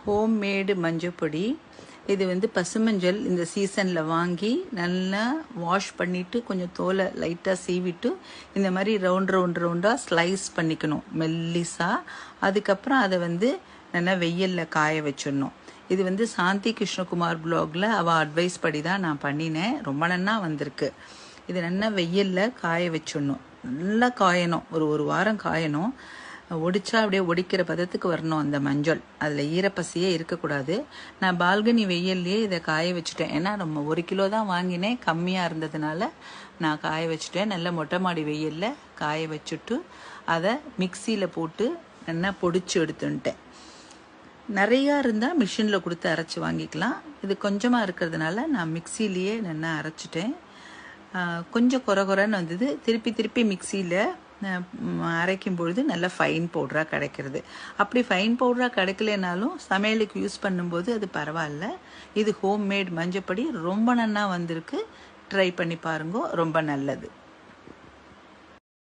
Home made மஞ்சப்பொடி. இது வந்து பசுமஞ்சள் இந்த சீசனில் வாங்கி நல்லா வாஷ் பண்ணிவிட்டு கொஞ்சம் தோலை லைட்டாக சீவிட்டு இந்த மாதிரி ரவுண்டாக ஸ்லைஸ் பண்ணிக்கணும் மெல்லிஸாக. அதுக்கப்புறம் அதை வந்து நல்லா வெயிலில் காய வச்சிடணும். இது வந்து சாந்தி கிருஷ்ணகுமார் ப்ளாகில் அவள் அட்வைஸ் படி தான் நான் பண்ணினேன். ரொம்ப நன்னா வந்திருக்கு. இது நல்லா வெயிலில் காய வச்சிடணும். நல்லா காயணும், ஒரு வாரம் காயணும். ஒடிச்சா அப்படியே ஒடிக்கிற பதத்துக்கு வரணும் அந்த மஞ்சள். அதில் ஈரப்பசியே இருக்கக்கூடாது. நான் பால்கனி வெயில்லையே இதை காய வச்சுட்டேன். ஏன்னா நம்ம 1 கிலோ தான் வாங்கினேன், கம்மியாக இருந்ததுனால நான் காய வச்சுட்டேன். நல்ல மொட்டை மாடி வெயிலில் காய வச்சுட்டு அதை மிக்சியில் போட்டு நல்லா பொடிச்சு எடுத்துட்டேன். நிறையா இருந்தால் மிஷினில் கொடுத்து அரைச்சி வாங்கிக்கலாம். இது கொஞ்சமாக இருக்கிறதுனால நான் மிக்சிலேயே நல்லா அரைச்சிட்டேன். கொஞ்சம் குறைன்னு வந்தது. திருப்பி மிக்சியில் அரைக்கும் பொழுது நல்லா ஃபைன் பவுடராக கிடைக்கிறது. அப்படி ஃபைன் பவுடராக கிடைக்கலனாலும் சமையலுக்கு யூஸ் பண்ணும்போது அது பரவாயில்ல. இது ஹோம்மேட் மஞ்சப்பொடி ரொம்ப நன்னா வந்திருக்கு. ட்ரை பண்ணி பாருங்க, ரொம்ப நல்லது.